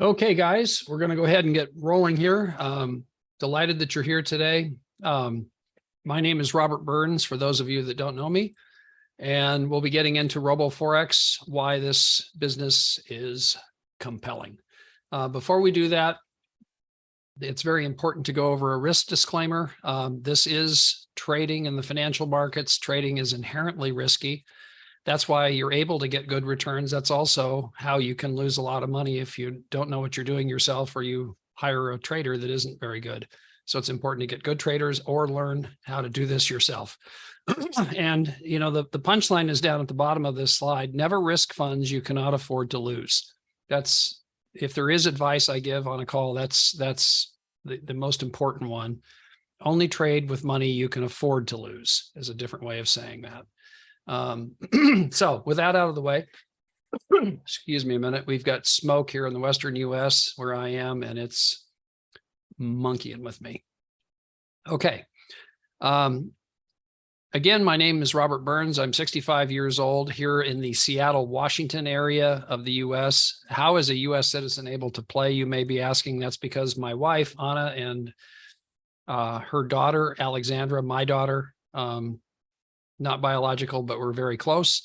Okay, guys, we're going to go ahead and get rolling here. Delighted that you're here today. My name is Robert Burns, for those of you that don't know me, and we'll be getting into Robo-Forex, why this business is compelling. Before we do that, it's very important to go over a risk disclaimer. This is trading in the financial markets. Trading is inherently risky. That's why you're able to get good returns. That's also how you can lose a lot of money if you don't know what you're doing yourself, or you hire a trader that isn't very good. So it's important to get good traders or learn how to do this yourself. And you know, the punchline is down at the bottom of this slide. Never risk funds you cannot afford to lose. That's, if there is advice I give on a call, that's the most important one. Only trade with money you can afford to lose is a different way of saying that. So with that out of the way, excuse me a minute, we've got smoke here in the Western US where I am, and it's monkeying with me. Okay. Again, my name is Robert Burns. I'm 65 years old, here in the Seattle, Washington area of the US. How is a US citizen able to play, you may be asking? That's because my wife, Anna, and her daughter, Alexandra, my daughter, not biological, but we're very close.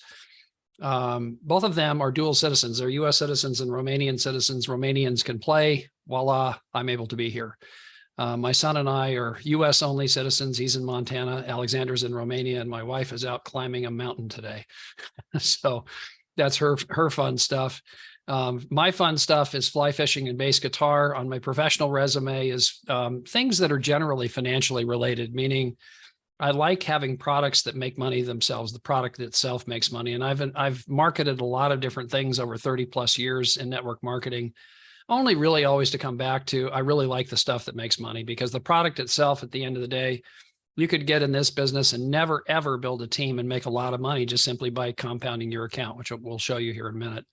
Both of them are dual citizens. They're US citizens and Romanian citizens. Romanians can play. Voila, I'm able to be here. My son and I are US only citizens. He's in Montana, Alexander's in Romania, and my wife is out climbing a mountain today. So that's her fun stuff. My fun stuff is fly fishing and bass guitar. On my professional resume is things that are generally financially related, meaning I like having products that make money themselves. The product itself makes money. And I've marketed a lot of different things over 30 plus years in network marketing, only really always to come back to, I really like the stuff that makes money, because the product itself, at the end of the day, you could get in this business and never, ever build a team and make a lot of money just simply by compounding your account, which we'll show you here in a minute.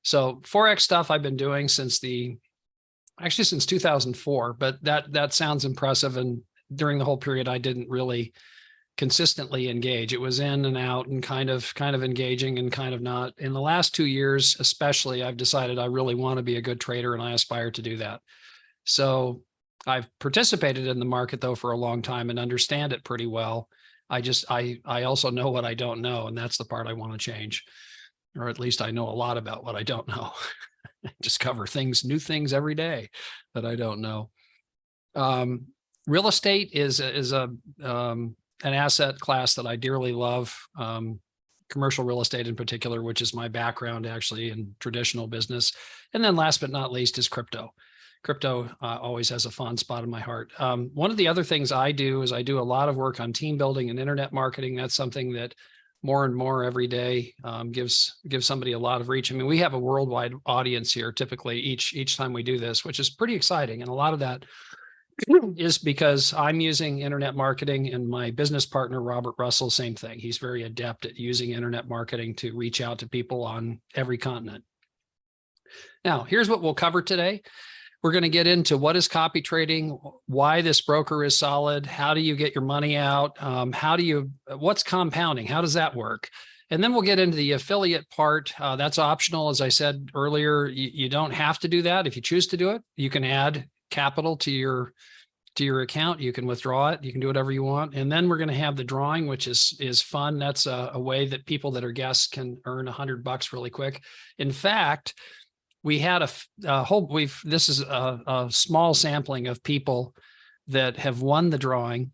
So Forex stuff I've been doing since 2004, but that sounds impressive. And during the whole period, I didn't really consistently engage. It was in and out and kind of engaging and kind of not. In the last 2 years, especially, I've decided I really want to be a good trader, and I aspire to do that. So I've participated in the market though for a long time and understand it pretty well. I also know what I don't know, and that's the part I want to change, or at least I know a lot about what I don't know. Discover new things every day that I don't know. Real estate is an asset class that I dearly love, commercial real estate in particular, which is my background actually in traditional business. And then last but not least is crypto. Crypto always has a fond spot in my heart. One of the other things I do is I do a lot of work on team building and internet marketing. That's something that more and more every day gives somebody a lot of reach. I mean, we have a worldwide audience here typically each time we do this, which is pretty exciting. And a lot of that is because I'm using internet marketing, and my business partner, Robert Russell, same thing. He's very adept at using internet marketing to reach out to people on every continent. Now, here's what we'll cover today. We're going to get into what is copy trading, why this broker is solid, how do you get your money out, what's compounding, how does that work? And then we'll get into the affiliate part. That's optional. As I said earlier, you don't have to do that. If you choose to do it, you can add capital to your account. You can withdraw it. You can do whatever you want. And then we're going to have the drawing, which is fun. That's a way that people that are guests can earn $100 really quick. In fact, we had this is a small sampling of people that have won the drawing.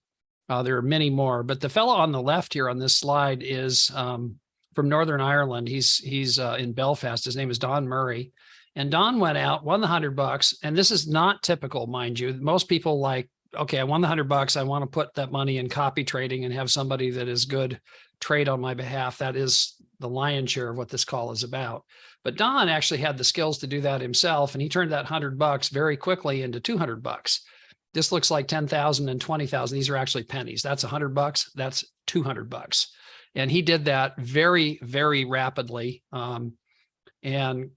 There are many more, but the fellow on the left here on this slide is from Northern Ireland. He's in Belfast. His name is Don Murray. And Don went out, won the $100, and this is not typical, mind you. Most people like, okay, I won the $100. I want to put that money in copy trading and have somebody that is good trade on my behalf. That is the lion's share of what this call is about. But Don actually had the skills to do that himself, and he turned that $100 very quickly into $200. This looks like 10,000 and 20,000. These are actually pennies. That's $100. That's $200. And he did that very, very rapidly. And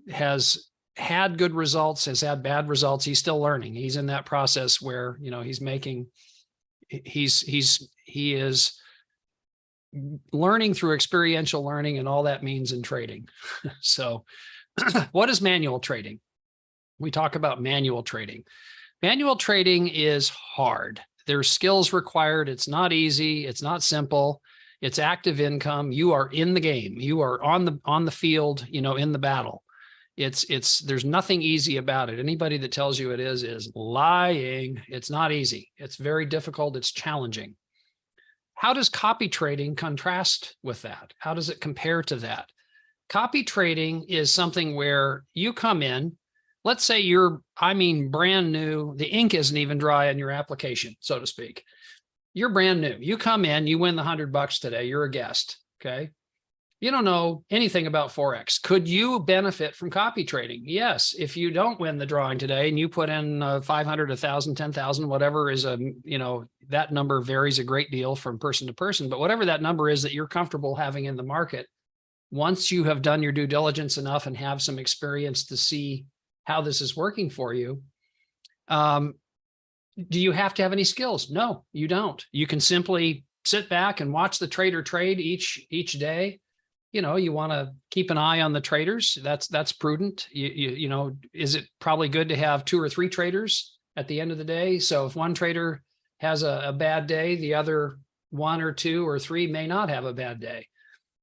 has had good results, has had bad results. He's still learning. He's in that process where, you know, he is learning through experiential learning and all that means in trading. So what is manual trading? we talk about manual trading. Manual trading is hard. There's skills required. It's not easy. It's not simple. It's active income. You are in the game. You are on the field, in the battle. There's nothing easy about it. Anybody that tells you it is lying. It's not easy. It's very difficult. It's challenging. How does copy trading contrast with that? How does it compare to that? Copy trading is something where you come in, let's say brand new, the ink isn't even dry on your application, so to speak. You're brand new. You come in, you win the $100 today. You're a guest, okay? You don't know anything about Forex. Could you benefit from copy trading? Yes. If you don't win the drawing today and you put in 500, 1,000, 10,000, whatever is that number varies a great deal from person to person, but whatever that number is that you're comfortable having in the market, once you have done your due diligence enough and have some experience to see how this is working for you, do you have to have any skills? No, you don't. You can simply sit back and watch the trader trade each day. You want to keep an eye on the traders. That's prudent. Is it probably good to have 2 or 3 traders at the end of the day? So if one trader has a bad day, the other 1 or 2 or 3 may not have a bad day.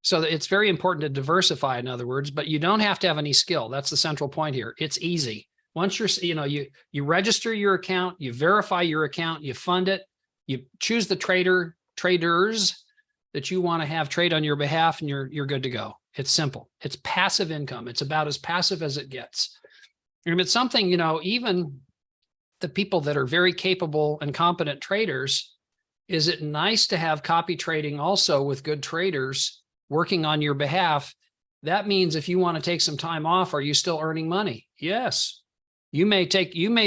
So it's very important to diversify, in other words, but you don't have to have any skill. That's the central point here. It's easy. Once you register your account, you verify your account, you fund it, you choose the traders that you want to have trade on your behalf, and you're good to go. It's simple. It's passive income. It's about as passive as it gets. And it's something, even the people that are very capable and competent traders, is it nice to have copy trading also with good traders working on your behalf? That means if you want to take some time off, are you still earning money? Yes. You may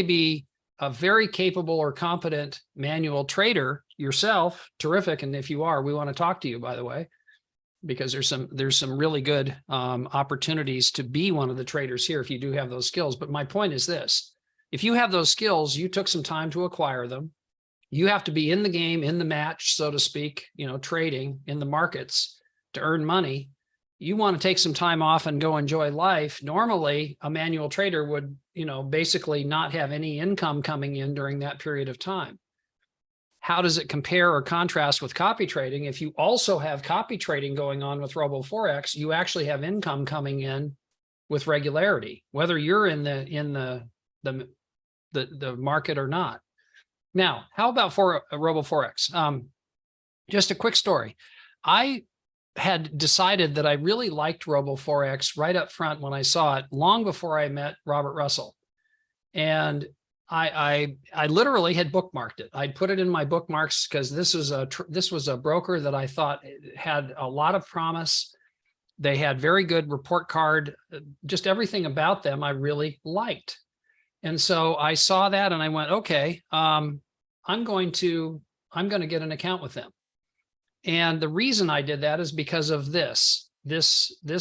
be a very capable or competent manual trader yourself. Terrific. And if you are, we want to talk to you, by the way, because there's some really good opportunities to be one of the traders here if you do have those skills. But my point is this: if you have those skills, you took some time to acquire them. You have to be in the game, in the match, so to speak, trading in the markets to earn money. You want to take some time off and go enjoy life. Normally, a manual trader would, basically not have any income coming in during that period of time. How does it compare or contrast with copy trading? If you also have copy trading going on with RoboForex, you actually have income coming in with regularity, whether you're in the market or not. Now, how about for RoboForex? Just a quick story. I had decided that I really liked RoboForex right up front when I saw it, long before I met Robert Russell. And I literally had bookmarked it. I'd put it in my bookmarks because this was a broker that I thought had a lot of promise. They had very good report card, just everything about them I really liked. And so I saw that and I went, okay, I'm going to get an account with them. And the reason I did that is because of this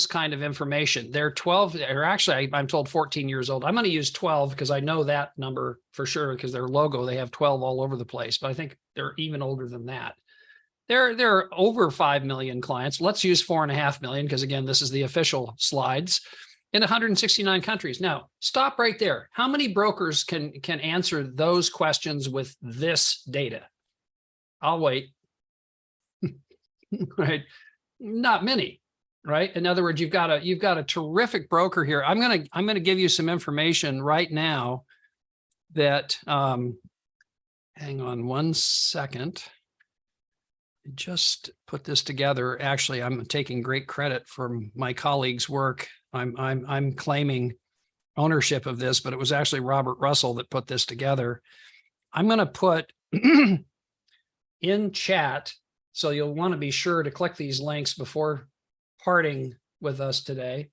kind of information. They're 12, or actually I'm told 14 years old. I'm going to use 12 because I know that number for sure, because their logo, they have 12 all over the place, but I think they're even older than that. They're over 5 million clients. Let's use 4.5 million, because again, this is the official slides, in 169 countries. Now, stop right there. How many brokers can answer those questions with this data? I'll wait. Right? Not many, right? In other words, you've got a terrific broker here. I'm gonna give you some information right now that hang on one second. I just put this together. Actually, I'm taking great credit for my colleague's work. I'm claiming ownership of this, but it was actually Robert Russell that put this together. I'm going to put in chat, so you'll want to be sure to click these links before parting with us today,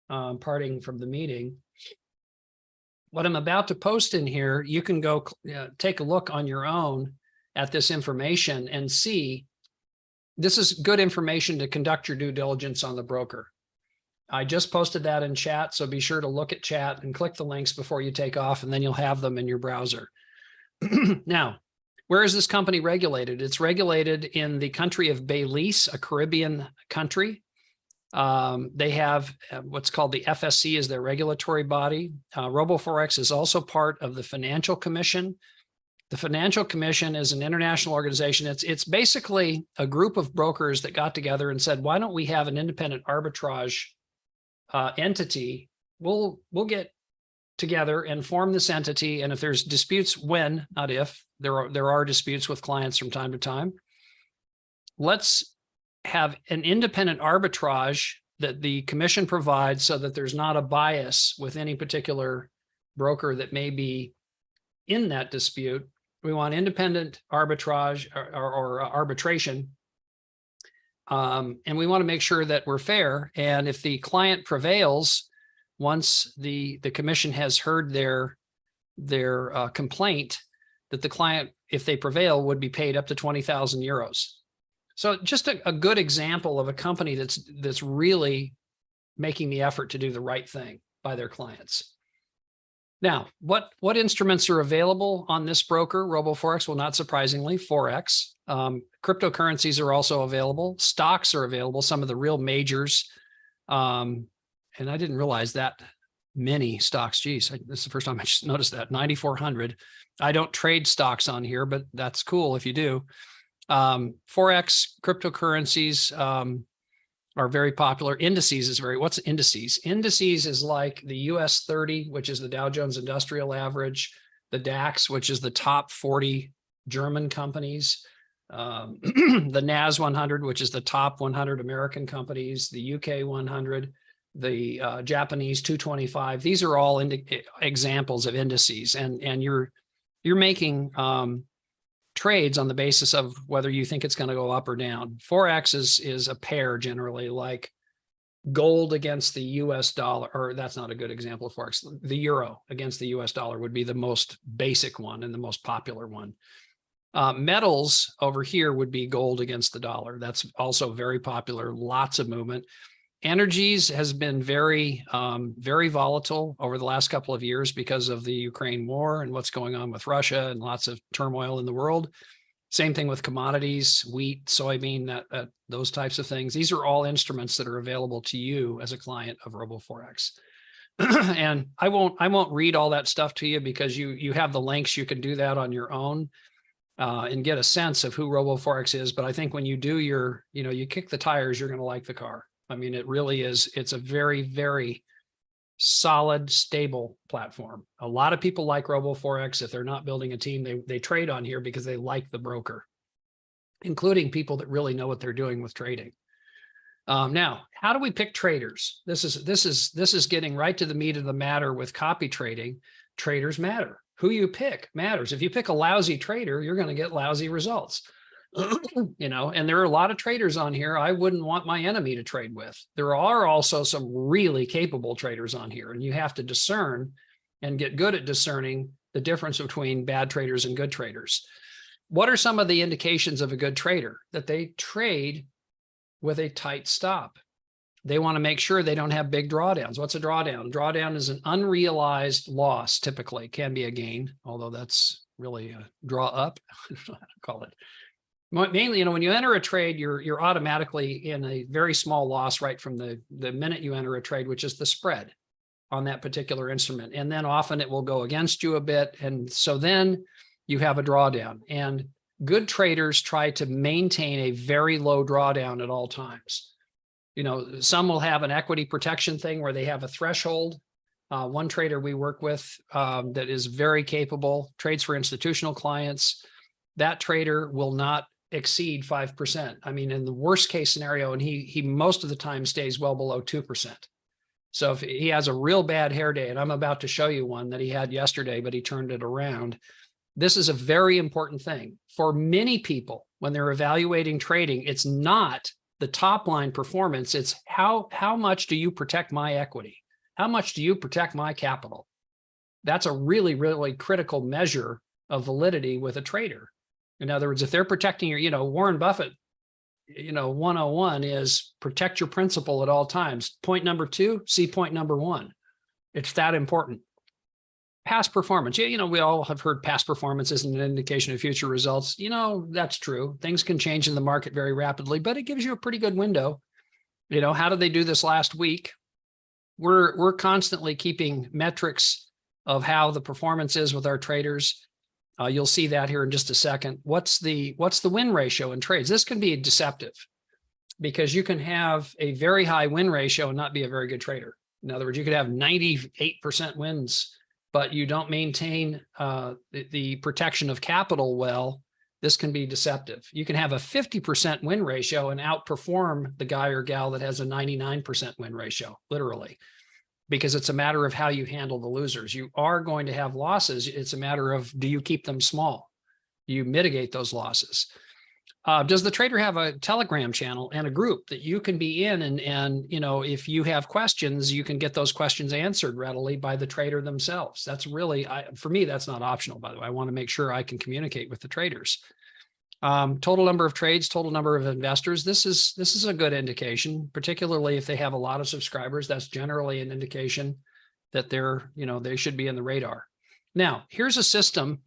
parting from the meeting. What I'm about to post in here, you can go take a look on your own at this information and see. This is good information to conduct your due diligence on the broker. I just posted that in chat, so be sure to look at chat and click the links before you take off, and then you'll have them in your browser. Now, where is this company regulated? It's regulated in the country of Belize, a Caribbean country. They have what's called the FSC is their regulatory body. RoboForex is also part of the Financial Commission. The Financial Commission is an international organization. It's basically a group of brokers that got together and said, why don't we have an independent arbitrage entity? We'll get together and form this entity. And if there's disputes, when, not if, there are disputes with clients from time to time, let's have an independent arbitrage that the commission provides so that there's not a bias with any particular broker that may be in that dispute. We want independent arbitrage or arbitration. And we want to make sure that we're fair. And if the client prevails, once the commission has heard their complaint, that the client, if they prevail, would be paid up to 20,000 euros. So just a good example of a company that's really making the effort to do the right thing by their clients. Now, what instruments are available on this broker, RoboForex? Well, not surprisingly, Forex. Cryptocurrencies are also available. Stocks are available, some of the real majors. And I didn't realize that many stocks. Geez, this is the first time I just noticed that. 9,400. I don't trade stocks on here, but that's cool if you do. Forex, cryptocurrencies are very popular. Indices is what's indices? Indices is like the US 30, which is the Dow Jones Industrial Average, the DAX, which is the top 40 German companies, the NAS 100, which is the top 100 American companies, the UK 100, the Japanese 225. These are all examples of indices, and you're making trades on the basis of whether you think it's going to go up or down. Forex is a pair generally, like gold against the US dollar, or that's not a good example of Forex. The euro against the US dollar would be the most basic one and the most popular one. Metals over here would be gold against the dollar. That's also very popular, lots of movement. Energies has been very volatile over the last couple of years because of the Ukraine war and what's going on with Russia and lots of turmoil in the world. Same thing with commodities, wheat, soybean, those types of things. These are all instruments that are available to you as a client of RoboForex. And I won't read all that stuff to you because you have the links. You can do that on your own and get a sense of who RoboForex is. But I think when you do you kick the tires, you're going to like the car. I mean, it really is. It's a very, very solid, stable platform. A lot of people like RoboForex. If they're not building a team, they trade on here because they like the broker, including people that really know what they're doing with trading. Now, how do we pick traders? This is getting right to the meat of the matter with copy trading. Traders matter. Who you pick matters. If you pick a lousy trader, you're going to get lousy results. And there are a lot of traders on here I wouldn't want my enemy to trade with. There are also some really capable traders on here, and you have to discern and get good at discerning the difference between bad traders and good traders. What are some of the indications of a good trader? That they trade with a tight stop. They want to make sure they don't have big drawdowns. What's a drawdown? Drawdown is an unrealized loss, typically. Can be a gain, although that's really a draw up. I don't know how to call it. Mainly, when you enter a trade, you're automatically in a very small loss right from the minute you enter a trade, which is the spread on that particular instrument. And then often it will go against you a bit. And so then you have a drawdown. And good traders try to maintain a very low drawdown at all times. Some will have an equity protection thing where they have a threshold. One trader we work with that is very capable, trades for institutional clients. That trader will not exceed 5%. I mean, in the worst case scenario, and he most of the time stays well below 2%. So if he has a real bad hair day, and I'm about to show you one that he had yesterday, but he turned it around. This is a very important thing for many people when they're evaluating trading. It's not the top line performance. It's how much do you protect my equity? How much do you protect my capital? That's a really, really critical measure of validity with a trader. In other words, if they're protecting your, Warren Buffett, 101 is protect your principal at all times. Point number 2, see point number 1. It's that important. Past performance. We all have heard past performance isn't an indication of future results. That's true. Things can change in the market very rapidly, but it gives you a pretty good window. You know, how did they do this last week? We're constantly keeping metrics of how the performance is with our traders. You'll see that here in just a second. What's the win ratio in trades? This can be deceptive because you can have a very high win ratio and not be a very good trader. In other words, you could have 98% wins, but you don't maintain the protection of capital well. This can be deceptive. You can have a 50% win ratio and outperform the guy or gal that has a 99% win ratio, literally, because it's a matter of how you handle the losers. You are going to have losses. It's a matter of, do you keep them small? You mitigate those losses. Does the trader have a Telegram channel and a group that you can be in? And you know, if you have questions, you can get those questions answered readily by the trader themselves. That's really, for me, that's not optional, by the way. I want to make sure I can communicate with the traders. Total number of trades, total number of investors. This is a good indication, particularly if they have a lot of subscribers. That's generally an indication that they're, you know, they should be in the radar. Now, here's a system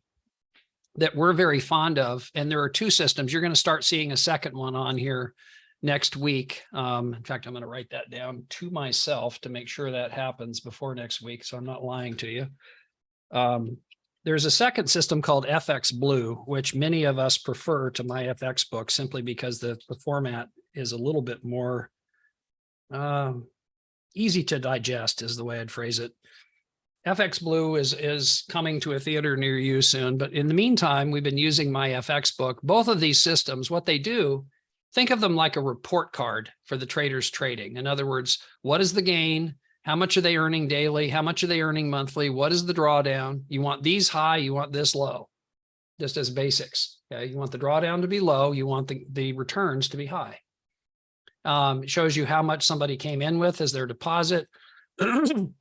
that we're very fond of. And there are two systems. You're going to start seeing a second one on here next week. In fact, I'm going to write that down to myself to make sure that happens before next week, so I'm not lying to you. There's a second system called FX Blue, which many of us prefer to my FX book simply because the format is a little bit more easy to digest, is the way I'd phrase it. FX Blue is coming to a theater near you soon, but in the meantime, we've been using my FX book. Both of these systems, what they do, think of them like a report card for the traders trading. In other words, what is the gain? How much are they earning daily? How much are they earning monthly? What is the drawdown? You want these high, you want this low, just as basics. Okay, you want the drawdown to be low, you want the returns to be high. It shows you how much somebody came in with as their deposit,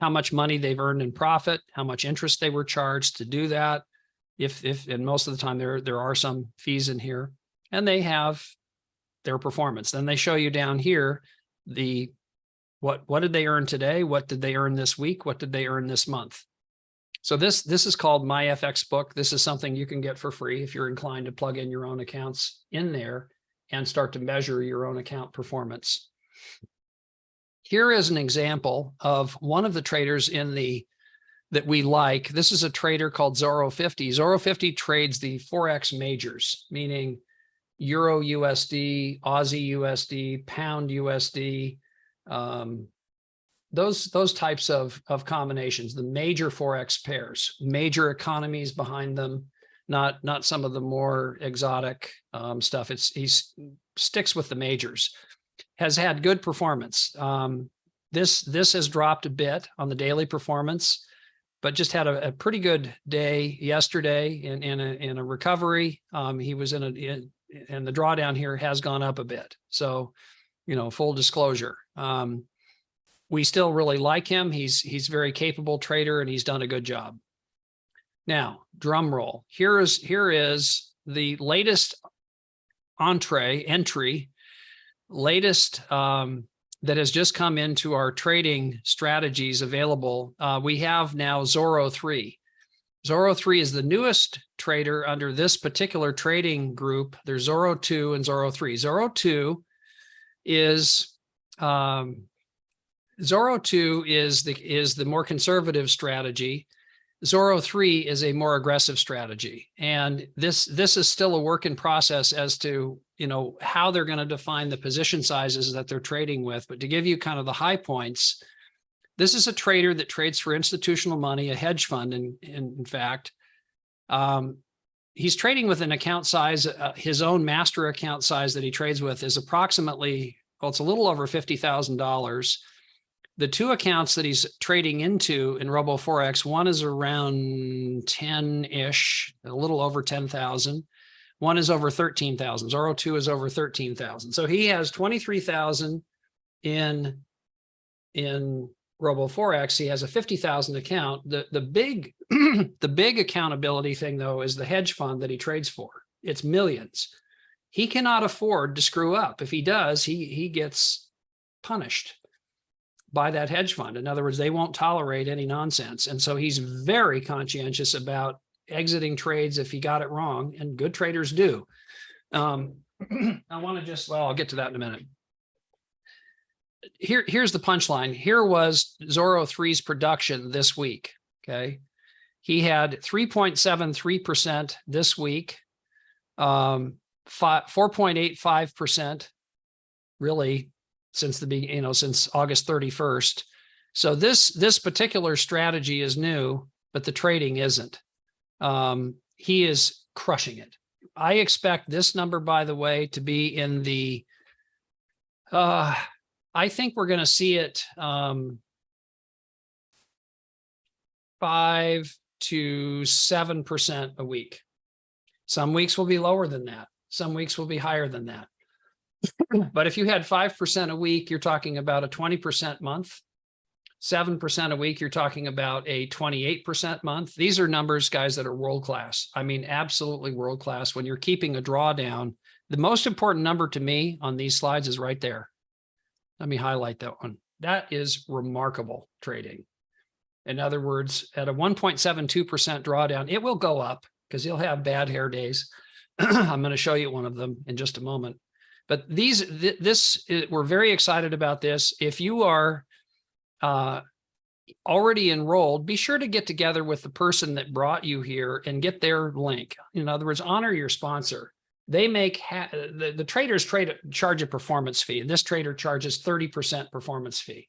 how much money they've earned in profit, how much interest they were charged to do that. And most of the time there are some fees in here, and they have their performance. Then they show you down here what did they earn today? What did they earn this week? What did they earn this month? So this is called My FX Book. This is something you can get for free if you're inclined to plug in your own accounts in there and start to measure your own account performance. Here is an example of one of the traders that we like. This is a trader called Zoro 50. Zoro 50 trades the Forex majors, meaning Euro USD, Aussie USD, Pound USD, those types of combinations, the major Forex pairs, major economies behind them, not some of the more exotic stuff. He sticks with the majors. Has had good performance. This has dropped a bit on the daily performance, but just had a pretty good day yesterday in a recovery. He was and the drawdown here has gone up a bit. So, you know, full disclosure, we still really like him. He's very capable trader and he's done a good job. Now, drum roll. Here is the latest entry, latest that has just come into our trading strategies available. We have now Zoro 3. Zoro 3 is the newest trader under this particular trading group. There's Zoro 2 and Zoro 3. Zoro 2 is the more conservative strategy. Zoro 3 is a more aggressive strategy. And this is still a work in process as to, you know, how they're going to define the position sizes that they're trading with. But to give you kind of the high points, this is a trader that trades for institutional money, a hedge fund. In fact, he's trading with an account size, his own master account size that he trades with is approximately, well, it's a little over $50,000. The two accounts that he's trading into in RoboForex, one is around 10-ish, a little over 10,000. One is over 13,000. Zoro 2 is over 13,000. So he has 23,000 in RoboForex. He has a 50,000 account. The big the big accountability thing though is the hedge fund that he trades for. It's millions. He cannot afford to screw up. If he does, he gets punished by that hedge fund. In other words, they won't tolerate any nonsense. And so he's very conscientious about exiting trades if he got it wrong, and good traders do. I want to I'll get to that in a minute. here's the punchline. Here was Zorro 3's production this week. Okay. He had 3.73% this week, 4.85% really since the beginning, since August 31st. So this particular strategy is new, but the trading isn't. He is crushing it. I expect this number, by the way, to be in the, I think we're going to see it 5 to 7% a week. Some weeks will be lower than that. Some weeks will be higher than that. But if you had 5% a week, you're talking about a 20% month. 7% a week, you're talking about a 28% month. These are numbers, guys, that are world-class. I mean, absolutely world-class. When you're keeping a drawdown, the most important number to me on these slides is right there. Let me highlight that one. That is remarkable trading. In other words, at a 1.72% drawdown, it will go up because you'll have bad hair days. I'm going to show you one of them in just a moment. But we're very excited about this. If you are already enrolled, be sure to get together with the person that brought you here and get their link. In other words, honor your sponsor. They make the traders charge a performance fee, and this trader charges 30% performance fee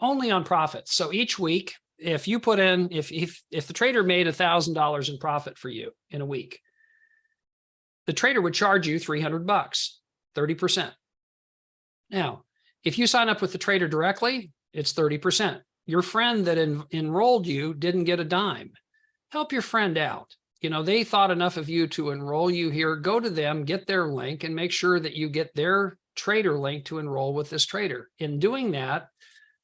only on profits. So each week, if you put in, if the trader made $1,000 in profit for you in a week, the trader would charge you $300, 30%. Now, if you sign up with the trader directly, it's 30%. Your friend that enrolled you didn't get a dime. Help your friend out. They thought enough of you to enroll you here. Go to them, get their link, and make sure that you get their trader link to enroll with this trader. In doing that,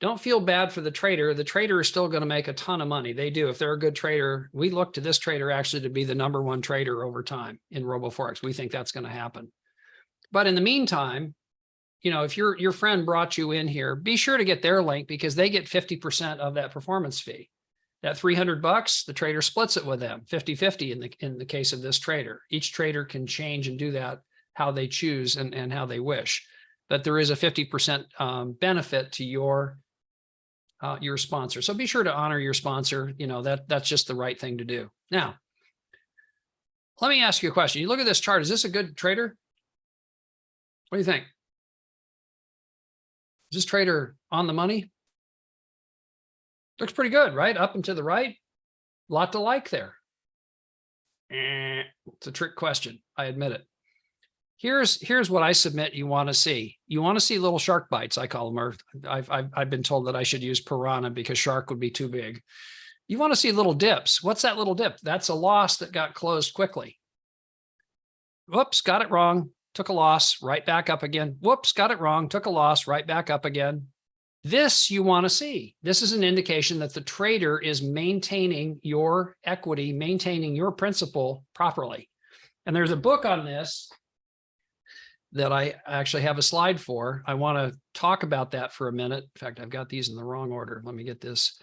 don't feel bad for the trader. The trader is still going to make a ton of money. They do. If they're a good trader, we look to this trader actually to be the #1 trader over time in RoboForex. We think that's going to happen. But in the meantime, if your friend brought you in here, be sure to get their link because they get 50% of that performance fee. That $300, the trader splits it with them, 50-50 in the case of this trader. Each trader can change and do that how they choose and how they wish. But there is a 50% benefit to your sponsor. So be sure to honor your sponsor. That's just the right thing to do. Now, let me ask you a question. You look at this chart. Is this a good trader? What do you think? Is this trader on the money? Looks pretty good, right? Up and to the right. A lot to like there. It's a trick question. I admit it. Here's what I submit you want to see. You want to see little shark bites, I call them, or I've been told that I should use piranha because shark would be too big. You want to see little dips. What's that little dip? That's a loss that got closed quickly. Whoops, got it wrong. Took a loss, right back up again. Whoops, got it wrong. Took a loss, right back up again. This you want to see. This is an indication that the trader is maintaining your equity, maintaining your principal properly. And there's a book on this that I actually have a slide for. I want to talk about that for a minute. In fact, I've got these in the wrong order. Let me get this.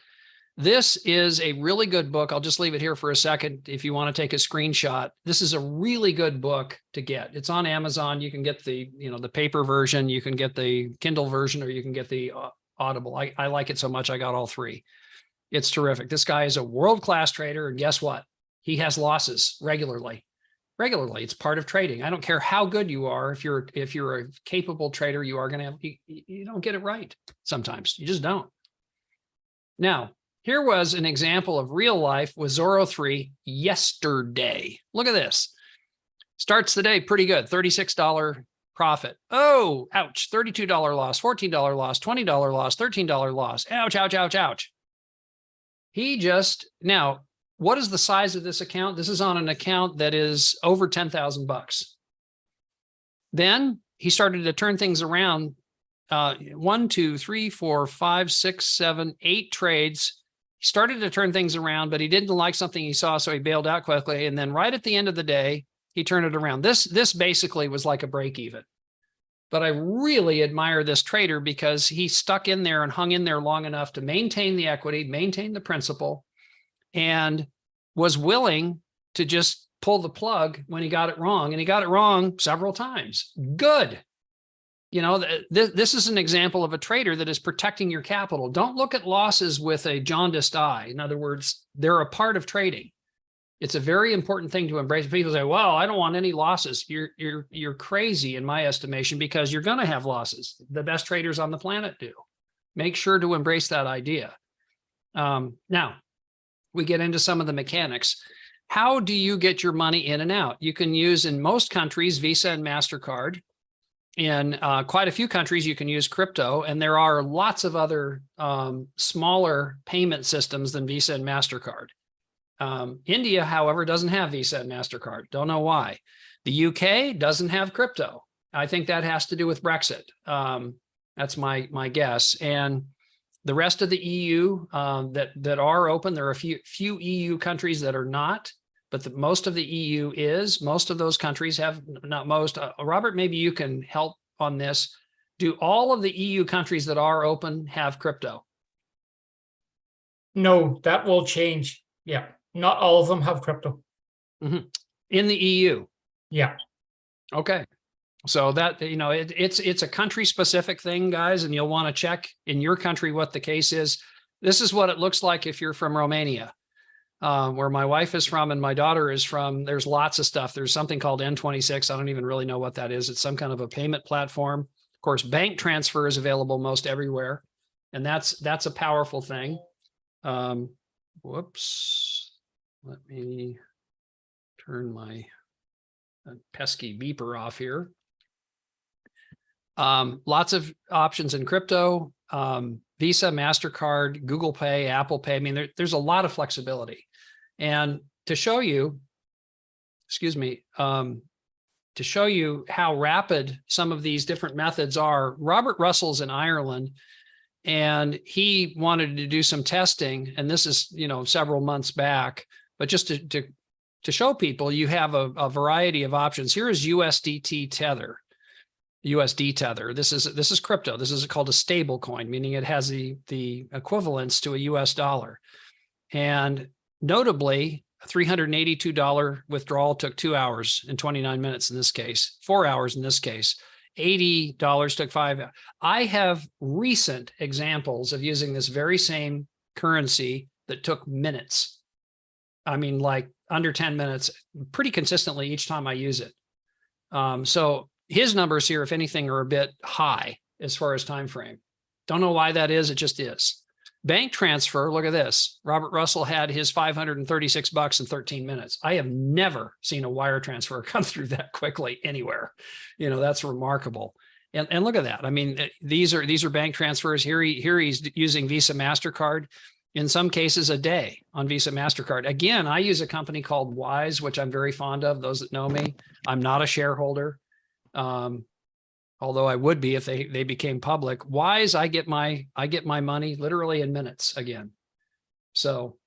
This is a really good book. I'll just leave it here for a second if you want to take a screenshot. This is a really good book to get. It's on Amazon. You can get the paper version, you can get the Kindle version, or you can get the Audible. I like it so much I got all three. It's terrific. This guy is a world-class trader, and guess what? He has losses regularly. It's part of trading. I don't care how good you are. If you're a capable trader, you are going to have, you don't get it right sometimes. You just don't. Now, here was an example of real life with Zorro 3 yesterday. Look at this. Starts the day pretty good, $36 profit. Oh, ouch, $32 loss, $14 loss, $20 loss, $13 loss. Ouch, ouch, ouch, ouch. Now, what is the size of this account? This is on an account that is over 10,000 bucks. Then he started to turn things around. 1, 2, 3, 4, 5, 6, 7, 8 trades. He started to turn things around, but he didn't like something he saw, so he bailed out quickly. And then right at the end of the day, he turned it around. This basically was like a break even. But I really admire this trader because he stuck in there and hung in there long enough to maintain the equity, maintain the principal, and was willing to just pull the plug when he got it wrong. And he got it wrong several times. Good. This is an example of a trader that is protecting your capital. Don't look at losses with a jaundiced eye. In other words, they're a part of trading. It's a very important thing to embrace. People say, well, I don't want any losses. You're crazy in my estimation, because you're going to have losses. The best traders on the planet do. Make sure to embrace that idea. Now, we get into some of the mechanics. How do you get your money in and out? You can use, in most countries, Visa and MasterCard. In quite a few countries, you can use crypto, and there are lots of other smaller payment systems than Visa and MasterCard. India, however, doesn't have Visa and MasterCard. Don't know why. The UK doesn't have crypto. I think that has to do with Brexit. That's my guess. And the rest of the EU that are open, there are a few EU countries that are not, but most of the EU is. Most of those countries have, not most. Robert, maybe you can help on this. Do all of the EU countries that are open have crypto? No, that will change. Yeah, not all of them have crypto. Mm-hmm. In the EU? Yeah. Okay. So that, it's a country specific thing, guys, and you'll want to check in your country what the case is. This is what it looks like if you're from Romania, where my wife is from and my daughter is from. There's lots of stuff. There's something called N26. I don't even really know what that is. It's some kind of a payment platform. Of course, bank transfer is available most everywhere, and that's a powerful thing. Whoops. Let me turn my pesky beeper off here. Lots of options in crypto, Visa, MasterCard, Google Pay, Apple Pay. I mean, there's a lot of flexibility. And to show you, to show you how rapid some of these different methods are, Robert Russell's in Ireland, and he wanted to do some testing. And this is, several months back, but just to show people, you have a variety of options. Here is USD Tether. This is crypto. This is called a stable coin, meaning it has the equivalence to a US dollar. And notably, a $382 withdrawal took 2 hours and 29 minutes in this case, 4 hours in this case. $80 took 5 hours. I have recent examples of using this very same currency that took minutes. I mean, like under 10 minutes, pretty consistently each time I use it. So his numbers here, if anything, are a bit high as far as time frame. Don't know why that is. It just is. Bank transfer, look at this. Robert Russell had his $536 in 13 minutes. I have never seen a wire transfer come through that quickly anywhere. That's remarkable. And look at that. I mean, these are bank transfers. Here he's using Visa, MasterCard. In some cases, a day on Visa, MasterCard. Again, I use a company called Wise, which I'm very fond of. Those that know me, I'm not a shareholder. Although I would be if they became public. Wise, I get my money literally in minutes again. So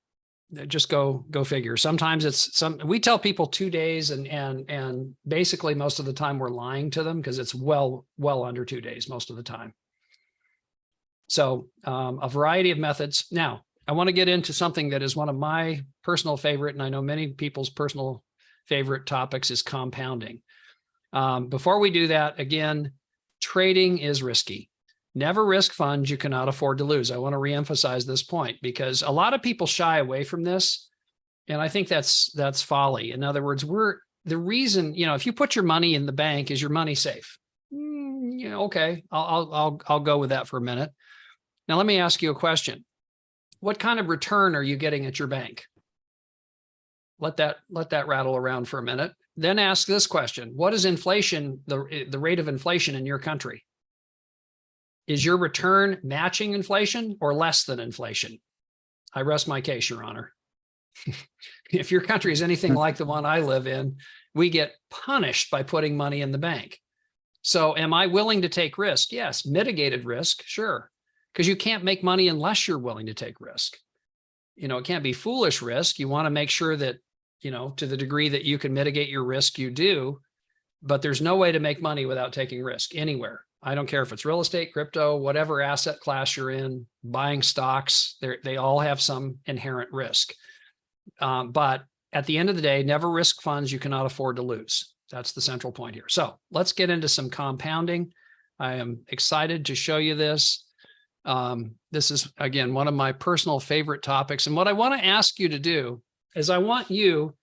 just go figure. Sometimes we tell people 2 days, and basically most of the time we're lying to them, because it's well under 2 days most of the time. So a variety of methods. Now, I want to get into something that is one of my personal favorite, and I know many people's personal favorite topics, is compounding. Before we do that, again, trading is risky. Never risk funds you cannot afford to lose. I want to reemphasize this point, because a lot of people shy away from this, and I think that's folly. In other words, the reason, if you put your money in the bank, is your money safe? Okay, I'll go with that for a minute. Now, let me ask you a question. What kind of return are you getting at your bank? Let that rattle around for a minute. Then ask this question. What is inflation, the rate of inflation in your country? Is your return matching inflation or less than inflation? I rest my case, Your Honor. If your country is anything like the one I live in, we get punished by putting money in the bank. So am I willing to take risk? Yes. Mitigated risk, sure. Because you can't make money unless you're willing to take risk. It can't be foolish risk. You want to make sure that, to the degree that you can mitigate your risk, you do. But there's no way to make money without taking risk anywhere. I don't care if it's real estate, crypto, whatever asset class you're in, buying stocks, they all have some inherent risk. But at the end of the day, never risk funds you cannot afford to lose. That's the central point here. So let's get into some compounding. I am excited to show you this. This is, again, one of my personal favorite topics. And what I want to ask you to do is I want you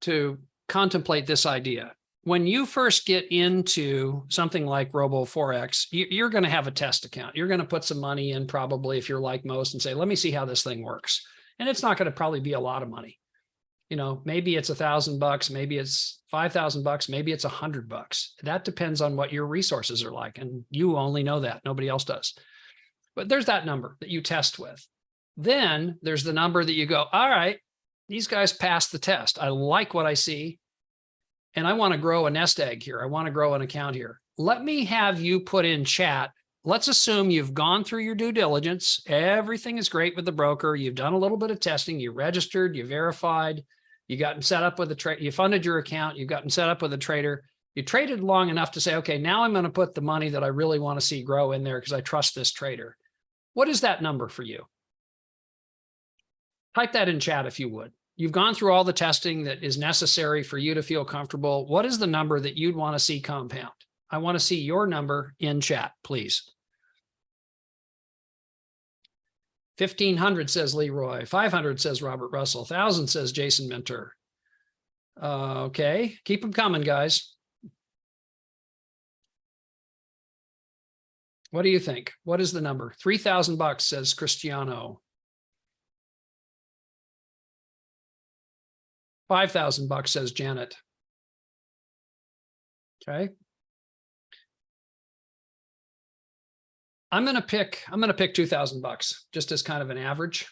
to contemplate this idea. When you first get into something like Robo Forex, you're going to have a test account. You're going to put some money in, probably, if you're like most, and say, let me see how this thing works. And it's not going to probably be a lot of money. You know, maybe it's $1,000, maybe it's $5,000, maybe it's $100. That depends on what your resources are like. And you only know that. Nobody else does. But there's that number that you test with. Then there's the number that you go, all right, these guys passed the test. I like what I see. And I want to grow a nest egg here. I want to grow an account here. Let me have you put in chat. Let's assume you've gone through your due diligence. Everything is great with the broker. You've done a little bit of testing. You registered, you verified, you gotten set up with a trade. You funded your account. You've gotten set up with a trader. You traded long enough to say, okay, now I'm going to put the money that I really want to see grow in there because I trust this trader. What is that number for you? Type that in chat if you would. You've gone through all the testing that is necessary for you to feel comfortable. What is the number that you'd want to see compound? I want to see your number in chat, please. 1,500 says Leroy. 500 says Robert Russell. 1,000 says Jason Minter. Okay, keep them coming, guys. What do you think? What is the number? $3,000 says Cristiano. $5,000 says Janet. Okay. I'm going to pick $2,000 just as kind of an average.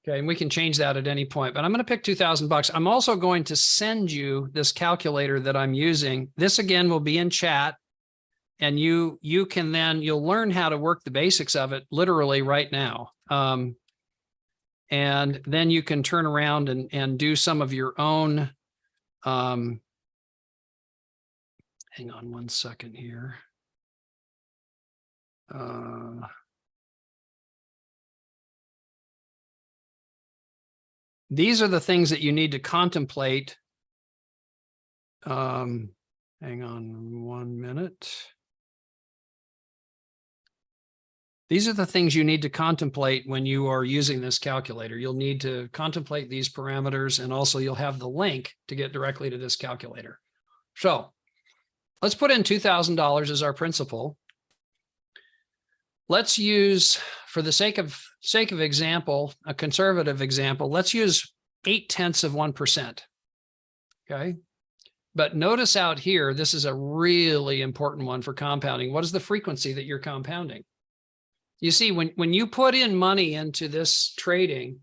Okay. And we can change that at any point, but I'm going to pick $2,000. I'm also going to send you this calculator that I'm using. This again will be in chat, and you'll learn how to work the basics of it literally right now. And then you can turn around and do some of your own. Hang on one second here. These are the things that you need to contemplate. Hang on 1 minute. These are the things you need to contemplate when you are using this calculator. You'll need to contemplate these parameters, and also you'll have the link to get directly to this calculator. So let's put in $2,000 as our principal. Let's use, for the sake of example, a conservative example, let's use 0.8%. Okay. But notice out here, this is a really important one for compounding. What is the frequency that you're compounding? You see, when you put in money into this trading,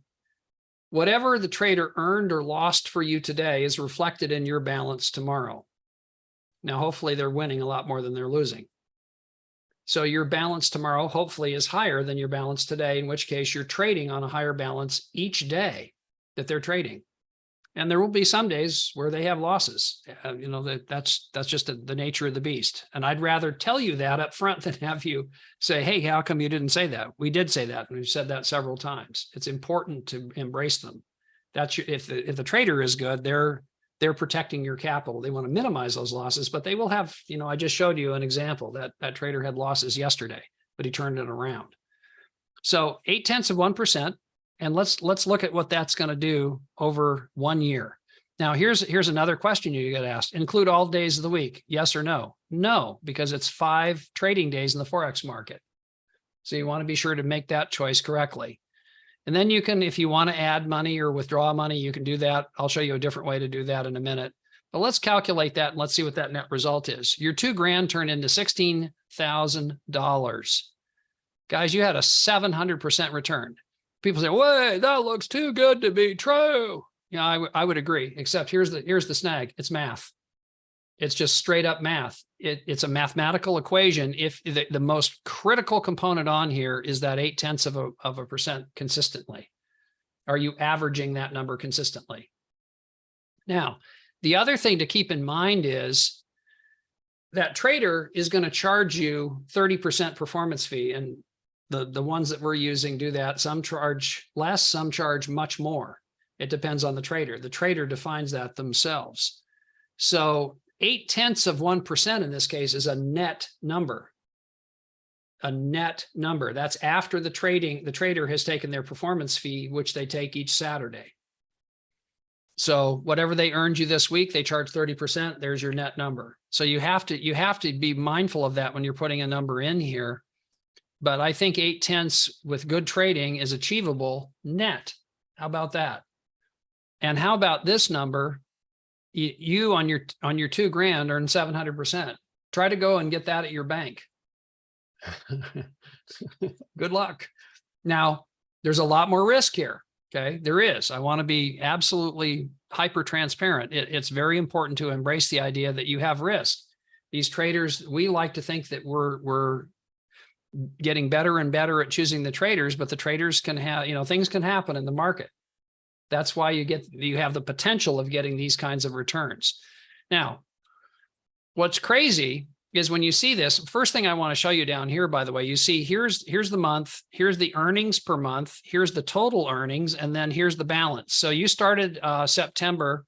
whatever the trader earned or lost for you today is reflected in your balance tomorrow. Now, hopefully they're winning a lot more than they're losing. So your balance tomorrow hopefully is higher than your balance today, in which case you're trading on a higher balance each day that they're trading. And there will be some days where they have losses. You know, that's just the nature of the beast. And I'd rather tell you that up front than have you say, hey, how come you didn't say that? We did say that, and we've said that several times. It's important to embrace them. That's if the trader is good, they're protecting your capital. They want to minimize those losses, but they will have, you know, I just showed you an example that trader had losses yesterday, but he turned it around. So 0.8%. And let's look at what that's going to do over 1 year. Now, here's another question you get asked. Include all days of the week, yes or no? No, because it's 5 trading days in the Forex market. So you want to be sure to make that choice correctly. And then you can, if you want to add money or withdraw money, you can do that. I'll show you a different way to do that in a minute. But let's calculate that and let's see what that net result is. Your $2,000 turned into $16,000. Guys, you had a 700% return. People say, wait, that looks too good to be true. Yeah, I would agree, except here's the snag. It's math. It's just straight up math. It's a mathematical equation. If the most critical component on here is that 0.8% consistently. Are you averaging that number consistently? Now, the other thing to keep in mind is that trader is going to charge you 30% performance fee, and the ones that we're using do that. Some charge less, some charge much more. It depends on the trader. The trader defines that themselves. So 0.8% in this case is a net number. A net number. That's after the trader has taken their performance fee, which they take each Saturday. So whatever they earned you this week, they charge 30%. There's your net number. So you have to be mindful of that when you're putting a number in here. But I think 0.8 with good trading is achievable net. How about that? And how about this number? You on your $2,000 earn 700%. Try to go and get that at your bank. Good luck. Now, there's a lot more risk here. Okay, there is. I want to be absolutely hyper transparent. It's very important to embrace the idea that you have risk. These traders, we like to think that we're getting better and better at choosing the traders, but the traders can have, things can happen in the market. That's why you have the potential of getting these kinds of returns. Now, what's crazy is when you see this, first thing I want to show you down here, by the way, you see here's the month, here's the earnings per month, here's the total earnings, and then here's the balance. So you started September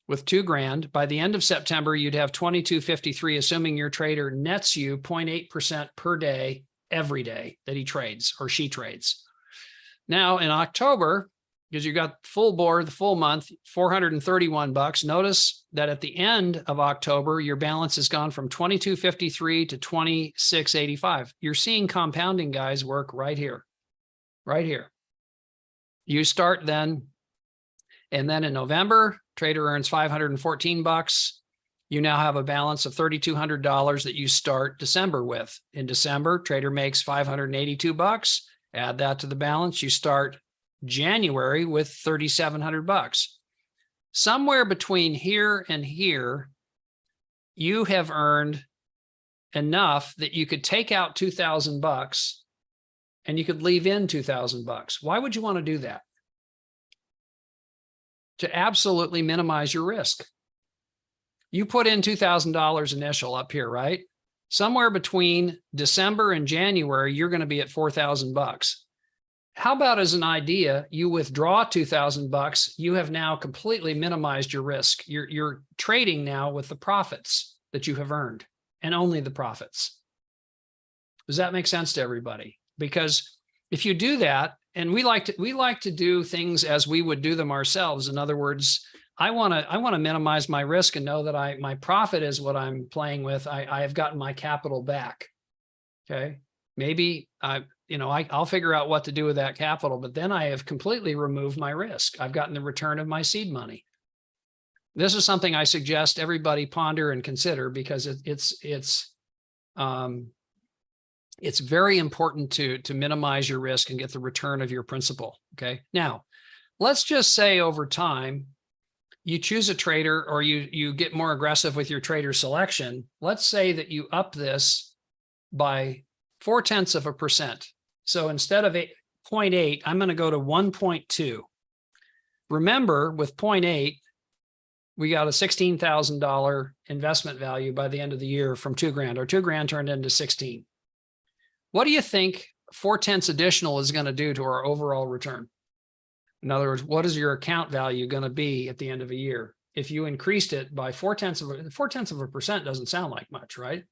with $2,000. By the end of September, you'd have 2253, assuming your trader nets you 0.8% per day, every day that he trades or she trades. Now in October, because you got full board, the full month, $431. Notice that at the end of October, your balance has gone from 2253 to 2685. You're seeing compounding, guys, work right here, right here. You start then, and then in November, trader earns $514. You now have a balance of $3,200 that you start December with. In December, trader makes $582. Add that to the balance. You start January with $3,700. Somewhere between here and here, you have earned enough that you could take out $2,000 and you could leave in $2,000. Why would you want to do that? To absolutely minimize your risk. You put in $2,000 initial up here, right? Somewhere between December and January, you're going to be at $4,000. How about as an idea, you withdraw $2,000, you have now completely minimized your risk. You're trading now with the profits that you have earned and only the profits. Does that make sense to everybody? Because if you do that, and we like to do things as we would do them ourselves. In other words, I want to minimize my risk and know that my profit is what I'm playing with. I have gotten my capital back. Okay. Maybe I'll figure out what to do with that capital, but then I have completely removed my risk. I've gotten the return of my seed money. This is something I suggest everybody ponder and consider because it's very important to minimize your risk and get the return of your principal. Okay. Now, let's just say over time, you choose a trader or you get more aggressive with your trader selection. Let's say that you up this by 0.4%. So instead of 0.8, I'm going to go to 1.2. Remember, with 0.8, we got a $16,000 investment value by the end of the year from $2,000. Our $2,000 turned into 16. What do you think 0.4 additional is going to do to our overall return? In other words, what is your account value going to be at the end of a year? If you increased it by 0.4% doesn't sound like much, right?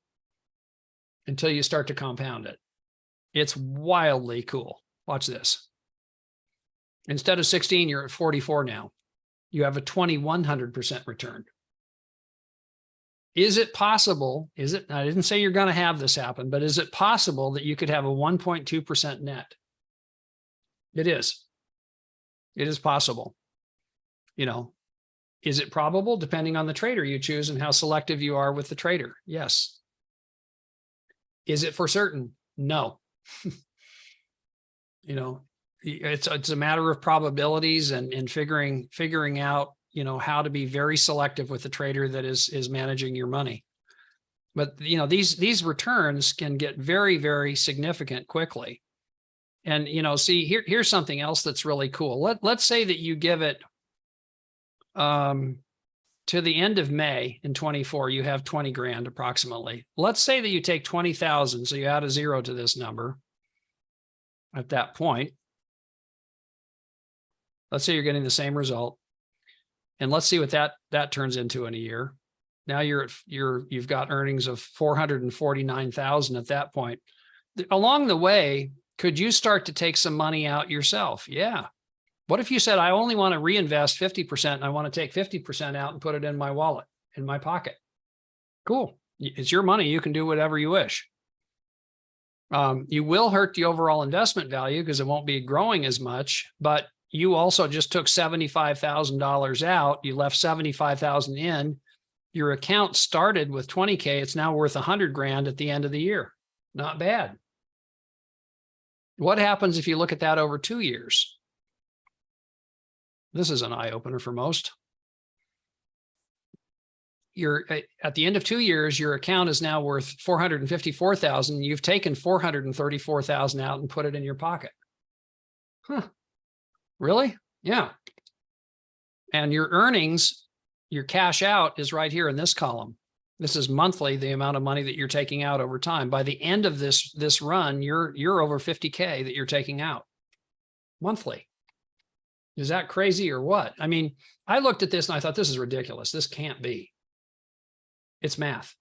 Until you start to compound it. It's wildly cool. Watch this. Instead of 16, you're at 44 now. You have a 2,100% return. Is it possible? I didn't say you're going to have this happen, but is it possible that you could have a 1.2% net? It is. It is possible. Is it probable? Depending on the trader you choose and how selective you are with the trader. Yes. Is it for certain? No. It's a matter of probabilities and figuring out, how to be very selective with the trader that is managing your money. But, these returns can get very, very significant quickly. And, see, here's something else that's really cool. Let's say that you give it to the end of May in 24, you have 20 grand approximately. Let's say that you take 20,000. So you add a zero to this number at that point. Let's say you're getting the same result. And let's see what that turns into in a year. Now you've got earnings of 449,000 at that point. Along the way, could you start to take some money out yourself? Yeah. What if you said, I only want to reinvest 50% and I want to take 50% out and put it in my wallet, in my pocket? Cool. It's your money. You can do whatever you wish. You will hurt the overall investment value because it won't be growing as much, but you also just took $75,000 out. You left 75,000 in. Your account started with 20K. It's now worth 100 grand at the end of the year. Not bad. What happens if you look at that over 2 years? This is an eye opener for most. At the end of 2 years, your account is now worth 454,000. You've taken 434,000 out and put it in your pocket. Huh. Really? Yeah. And your earnings, your cash out is right here in this column. This is monthly, the amount of money that you're taking out over time. By the end of this run, you're over 50K that you're taking out monthly. Is that crazy or what? I mean, I looked at this and I thought, this is ridiculous. This can't be. It's math.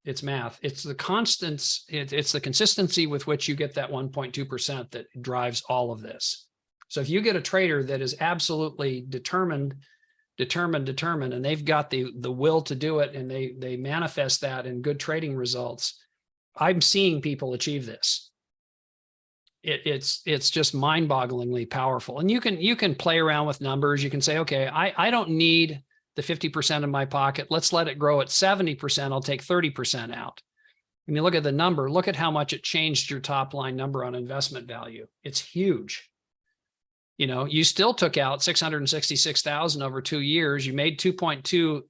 It's math. It's the constants. It's the consistency with which you get that 1.2% that drives all of this. So if you get a trader that is absolutely determined, and they've got the will to do it, and they manifest that in good trading results, I'm seeing people achieve this. It's just mind-bogglingly powerful. And you can play around with numbers. You can say, okay, I don't need the 50% in my pocket. Let's let it grow at 70%. I'll take 30% out. When you look at the number, look at how much it changed your top line number on investment value. It's huge. You know, you still took out 666,000 over 2 years. You made 2.2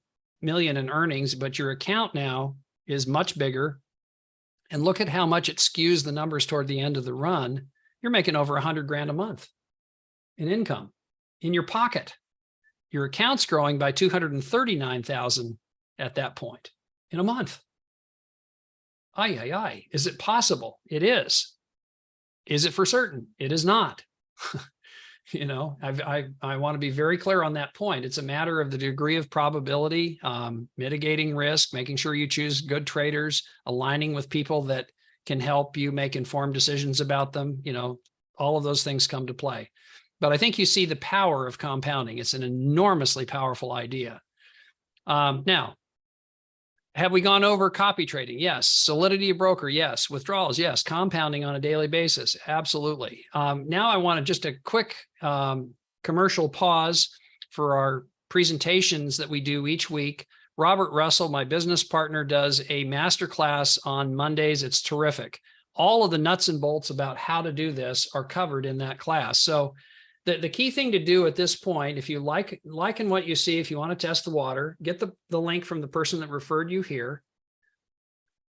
million in earnings, but your account now is much bigger. And look at how much it skews the numbers toward the end of the run. You're making over 100 grand a month in income in your pocket. Your account's growing by 239,000 at that point in a month. Aye. Is it possible? It is. Is it for certain? It is not. You know, I want to be very clear on that point. It's a matter of the degree of probability, mitigating risk, making sure you choose good traders, aligning with people that can help you make informed decisions about them. You know, all of those things come to play. But I think you see the power of compounding. It's an enormously powerful idea. Now, have we gone over copy trading? Yes. Solidity of broker? Yes. Withdrawals? Yes. Compounding on a daily basis? Absolutely. Now I want just a quick commercial pause for our presentations that we do each week. Robert Russell, my business partner, does a masterclass on Mondays. It's terrific. All of the nuts and bolts about how to do this are covered in that class. So the key thing to do at this point, if you liken what you see, if you want to test the water, get the link from the person that referred you here,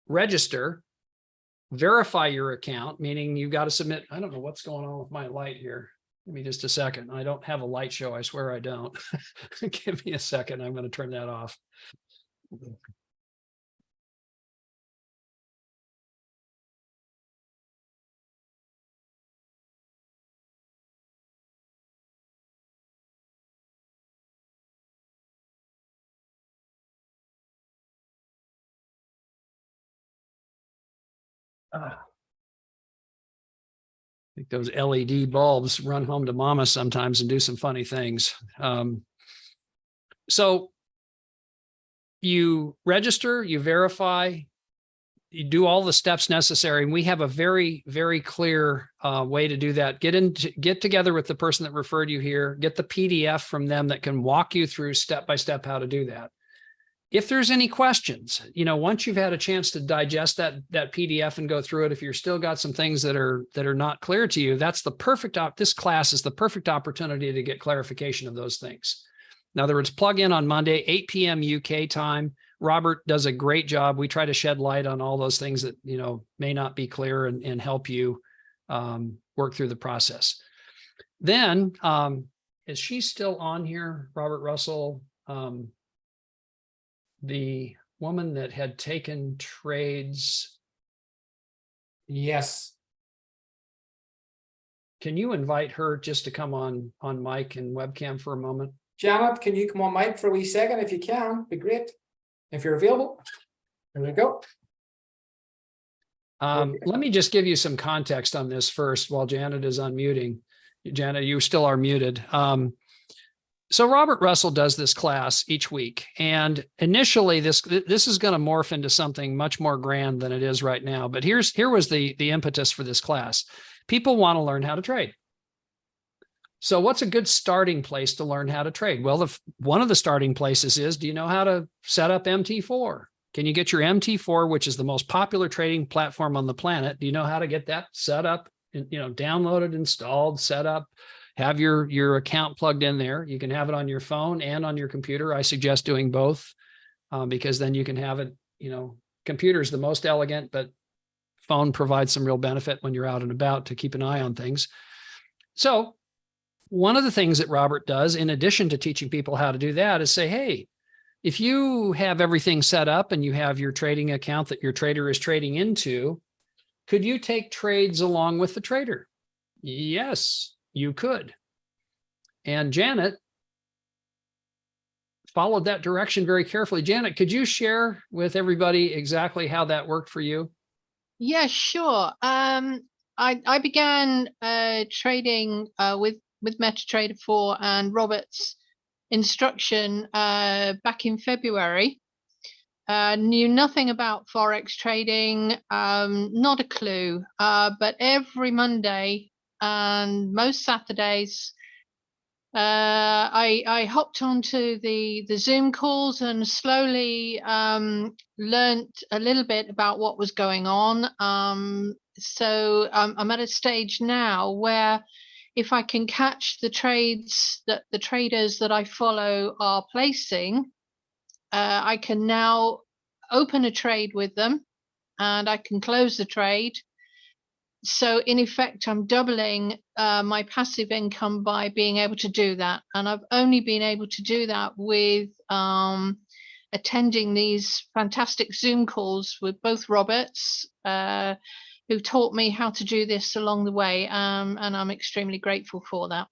register, verify your account, meaning you've got to submit. I don't know what's going on with my light here. Give me just a second. I don't have a light show. I swear I don't. Give me a second. I'm going to turn that off. I think those LED bulbs run home to mama sometimes and do some funny things. So you register, you verify, you do all the steps necessary. And we have a very, very clear way to do that. Get together with the person that referred you here, get the PDF from them that can walk you through step by step how to do that. If there's any questions, you know, once you've had a chance to digest that PDF and go through it, if you're still got some things that are not clear to you, that's the perfect this class is the perfect opportunity to get clarification of those things. In other words, plug in on Monday, 8 p.m. UK time. Robert does a great job. We try to shed light on all those things that, you know, may not be clear and help you work through the process. Then, is she still on here, Robert Russell? The woman that had taken trades. Yes. Can you invite her just to come on mic and webcam for a moment? Janet, can you come on mic for a wee second if you can? Be great. If you're available, there we go. Let me just give you some context on this first while Janet is unmuting. Janet, you still are muted. So Robert Russell does this class each week. And initially this is going to morph into something much more grand than it is right now. But here was the impetus for this class. People want to learn how to trade. So what's a good starting place to learn how to trade? Well, one of the starting places is, do you know how to set up MT4? Can you get your MT4, which is the most popular trading platform on the planet? Do you know how to get that set up, downloaded, installed, set up, have your account plugged in there? You can have it on your phone and on your computer. I suggest doing both because then you can have it, computer is the most elegant, but phone provides some real benefit when you're out and about to keep an eye on things. So one of the things that Robert does, in addition to teaching people how to do that, is say, hey, if you have everything set up and you have your trading account that your trader is trading into, could you take trades along with the trader? Yes, you could. And Janet followed that direction very carefully. Janet, could you share with everybody exactly how that worked for you? Yeah, sure. I began trading with MetaTrader 4 and Robert's instruction back in February. Knew nothing about Forex trading, not a clue, but every Monday and most Saturdays, I hopped onto the Zoom calls and slowly learned a little bit about what was going on. So I'm at a stage now where if I can catch the trades that the traders that I follow are placing, I can now open a trade with them and I can close the trade. So in effect, I'm doubling my passive income by being able to do that. And I've only been able to do that with attending these fantastic Zoom calls with both Roberts, who taught me how to do this along the way. And I'm extremely grateful for that.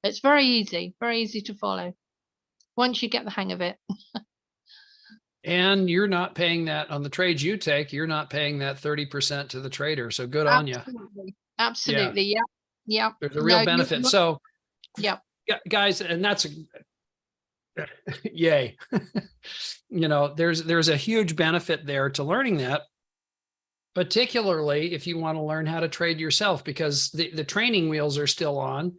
It's very easy to follow once you get the hang of it. And you're not paying that on the trades you take. You're not paying that 30% to the trader. So good on you. Absolutely. Yeah. Yeah. There's a real benefit. So yeah, guys, and that's yay. There's a huge benefit there to learning that, particularly if you want to learn how to trade yourself, because the training wheels are still on.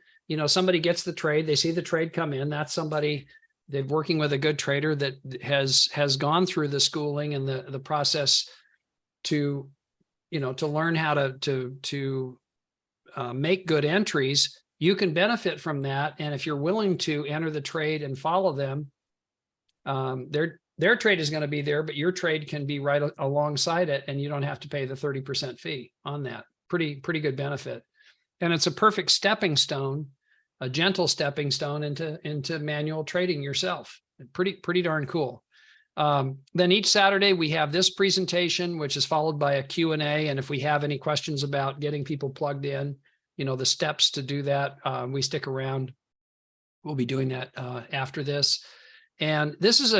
Somebody gets the trade, they see the trade come in. That's somebody they're working with a good trader that has gone through the schooling and the process to learn how to make good entries. You can benefit from that. And if you're willing to enter the trade and follow them, their trade is going to be there, but your trade can be right alongside it. And you don't have to pay the 30% fee on that. Pretty good benefit. And it's a perfect stepping stone, a gentle stepping stone into manual trading yourself. Pretty darn cool. Then each Saturday we have this presentation, which is followed by a Q&A. And if we have any questions about getting people plugged in, the steps to do that, we stick around. We'll be doing that after this. And this is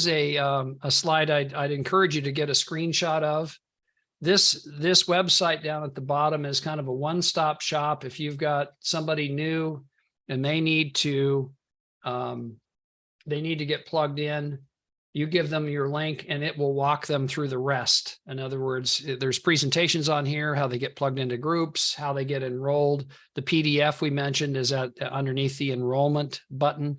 a slide I'd encourage you to get a screenshot of. This website down at the bottom is kind of a one-stop shop. If you've got somebody new and they need to get plugged in, you give them your link and it will walk them through the rest. In other words, there's presentations on here, how they get plugged into groups, how they get enrolled. The PDF we mentioned is underneath the enrollment button.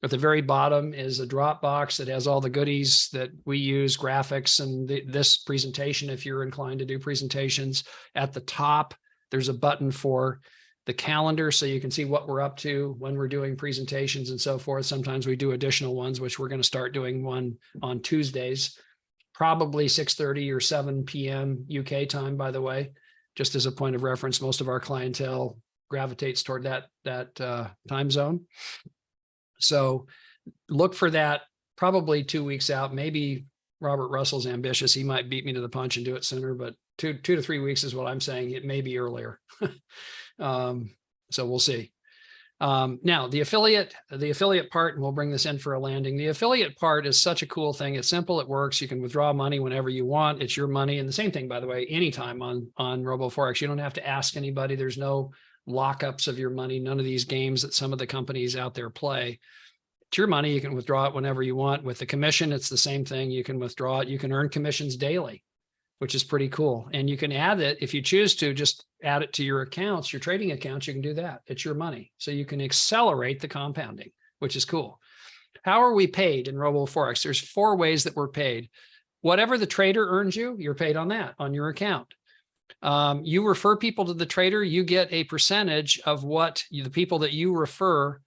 At the very bottom is a drop box that has all the goodies that we use, graphics, and this presentation, if you're inclined to do presentations. At the top, there's a button for the calendar, so you can see what we're up to when we're doing presentations and so forth. Sometimes we do additional ones, which we're going to start doing one on Tuesdays, probably 6:30 or 7 p.m. UK time, by the way, just as a point of reference. Most of our clientele gravitates toward that time zone. So look for that probably 2 weeks out. Maybe Robert Russell's ambitious. He might beat me to the punch and do it sooner, but two to 3 weeks is what I'm saying. It may be earlier. So we'll see. Now the affiliate part, and we'll bring this in for a landing. The affiliate part is such a cool thing. It's simple. It works. You can withdraw money whenever you want. It's your money. And the same thing, by the way, anytime on RoboForex, you don't have to ask anybody. There's no lockups of your money. None of these games that some of the companies out there play. It's your money. You can withdraw it whenever you want. With the commission, it's the same thing. You can withdraw it. You can earn commissions daily, which is pretty cool. And you can add it if you choose to, just add it to your accounts, your trading accounts. You can do that. It's your money. So you can accelerate the compounding, which is cool. How are we paid in RoboForex? There's 4 ways that we're paid. Whatever the trader earns you, you're paid on that, on your account. You refer people to the trader, you get a percentage of what the people that you refer,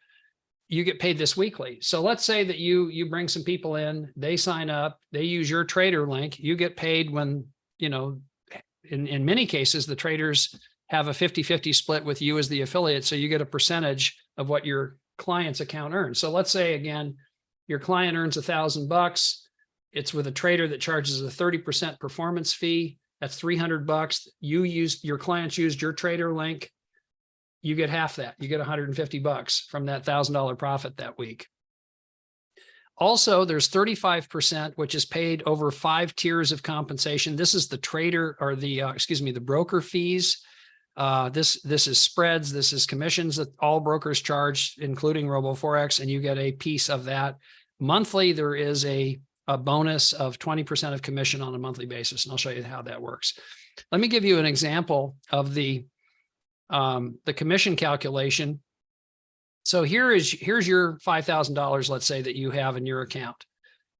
you get paid this weekly. So let's say that you bring some people in, they sign up, they use your trader link, you get paid when, you know, in many cases, the traders have a 50-50 split with you as the affiliate. So you get a percentage of what your client's account earns. So let's say, again, your client earns $1,000. It's with a trader that charges a 30% performance fee. That's $300. Your clients used your trader link. You get half that. You get $150 from that $1,000 profit that week. Also, there's 35%, which is paid over 5 tiers of compensation. This is the trader or the broker fees. This is spreads. This is commissions that all brokers charge, including RoboForex, and you get a piece of that. Monthly, there is a bonus of 20% of commission on a monthly basis, and I'll show you how that works. Let me give you an example of the commission calculation. So here's your $5,000, let's say, that you have in your account.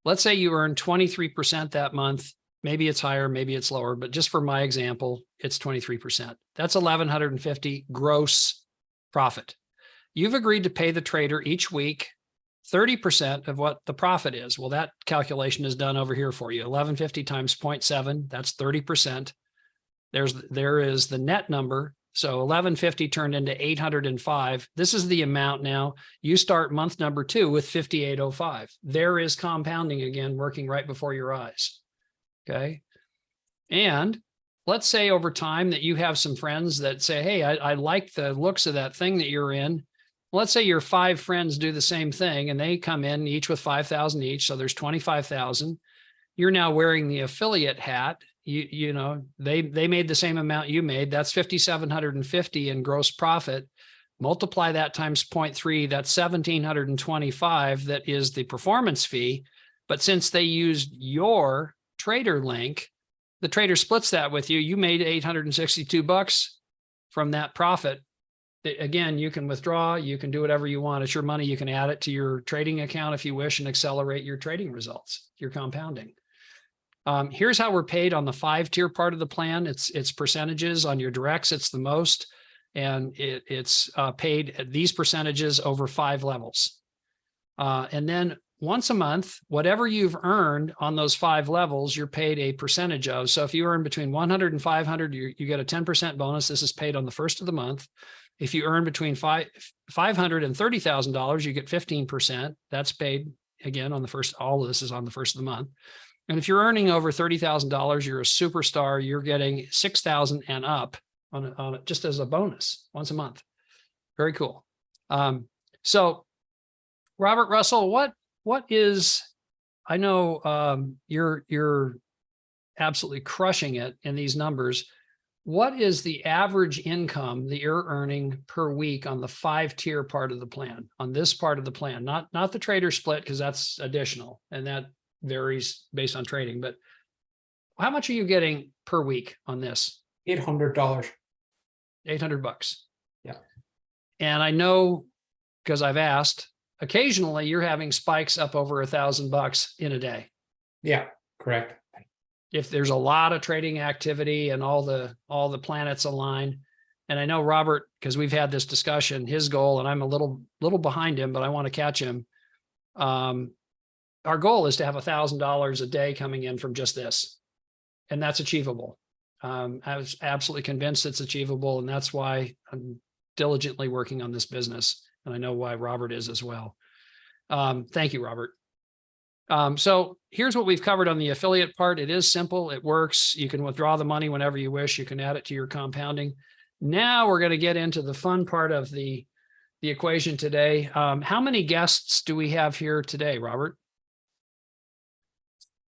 Let's say you earn 23% that month. Maybe it's higher, maybe it's lower, but just for my example, it's 23%. That's $1,150 gross profit. You've agreed to pay the trader each week 30% of what the profit is. Well, that calculation is done over here for you. 1150 times 0.7, that's 30%. There is the net number. So 1150 turned into 805. This is the amount now. You start month number 2 with 5805. There is compounding again, working right before your eyes. Okay. And let's say over time that you have some friends that say, hey, I like the looks of that thing that you're in. Let's say your 5 friends do the same thing and they come in each with 5,000 each. So there's 25,000. You're now wearing the affiliate hat. You know, they made the same amount you made. That's 5,750 in gross profit. Multiply that times 0.3. That's 1,725. That is the performance fee. But since they used your trader link, the trader splits that with you. You made $862 from that profit. Again, you can withdraw, you can do whatever you want. It's your money. You can add it to your trading account if you wish and accelerate your trading results, your compounding. Here's how we're paid on the 5-tier part of the plan. It's percentages. On your directs, it's the most, and it's paid at these percentages over 5 levels. And then once a month, whatever you've earned on those 5 levels, you're paid a percentage of. So if you earn between 100 and 500, you get a 10% bonus. This is paid on the first of the month. If you earn between $500 and $30,000, you get 15%. That's paid again on the first. All of this is on the first of the month. And if you're earning over $30,000, you're a superstar. You're getting $6,000 and up on it just as a bonus once a month. Very cool. So, Robert Russell, what is? I know you're absolutely crushing it in these numbers. What is the average income that you're earning per week on the 5-tier part of the plan? On this part of the plan, not the trader split, because that's additional and that varies based on trading, but how much are you getting per week on this? $800. $800. Yeah. And I know, because I've asked, occasionally you're having spikes up over $1,000 in a day. Yeah, correct. If there's a lot of trading activity and all the planets align. And I know Robert, because we've had this discussion, his goal, and I'm a little behind him, but I want to catch him. Our goal is to have $1,000 a day coming in from just this, and that's achievable. I was absolutely convinced it's achievable, and that's why I'm diligently working on this business. And I know why Robert is as well. Thank you, Robert. So here's what we've covered on the affiliate part. It is simple. It works. You can withdraw the money whenever you wish. You can add it to your compounding. Now we're going to get into the fun part of the the equation today. How many guests do we have here today, Robert?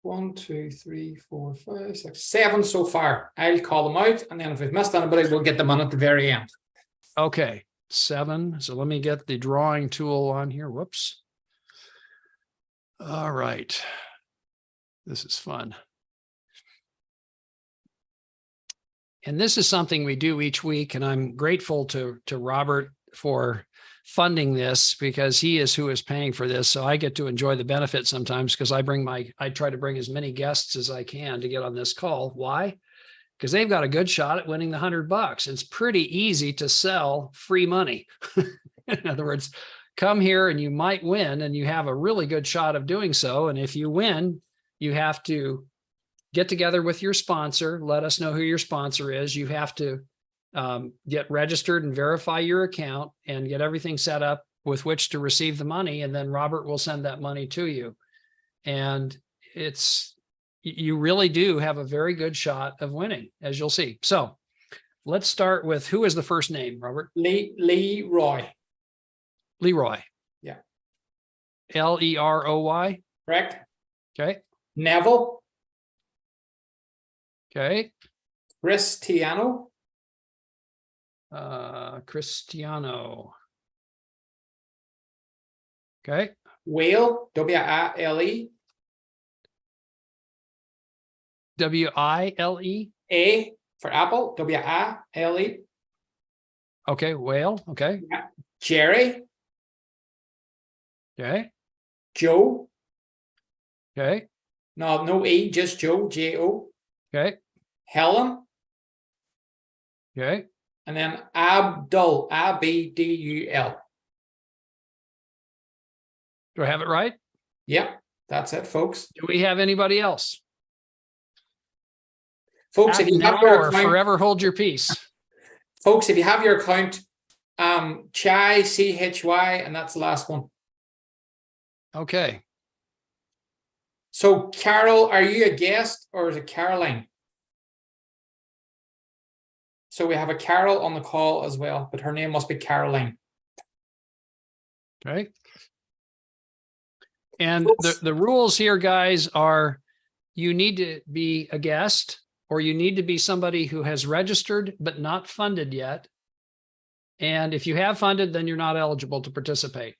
1, 2, 3, 4, 5, 6, 7 so far. I'll call them out, and then if we've missed anybody, we'll get them on at the very end. Okay, 7. So let me get the drawing tool on here. Whoops. All right. This is fun. And this is something we do each week, and I'm grateful to Robert for funding this, because he is who is paying for this. So I get to enjoy the benefit sometimes, because I try to bring as many guests as I can to get on this call. Why? Because they've got a good shot at winning the $100. It's pretty easy to sell free money. In other words, come here and you might win, and you have a really good shot of doing so. And if you win, you have to get together with your sponsor. Let us know who your sponsor is. You have to get registered and verify your account and get everything set up with which to receive the money. And then Robert will send that money to you. And you really do have a very good shot of winning, as you'll see. So let's start with, who is the first name, Robert? Leroy. Leroy. Yeah. Leroy. Correct. Okay. Neville. Okay. Cristiano. Cristiano. Okay. Whale. W-A-L-E. W-I-L-E. A for apple. W-A-L-E. Okay. Whale. Okay. Yeah. Jerry. Okay. Joe. Okay. No E, just Joe. J-O. Okay. Helen. Okay. And then Abdul. A-B-D-U-L. Do I have it right? Yep. That's it, folks. Do we have anybody else? Folks, if you have your account, forever hold your peace. folks, if you have your account, Chai, C-H-Y, and that's the last one. Okay. So, Carol, are you a guest or is it Caroline? So we have a Carol on the call as well, but her name must be Caroline. Okay. And the rules here, guys, are you need to be a guest, or you need to be somebody who has registered but not funded yet. And if you have funded, then you're not eligible to participate.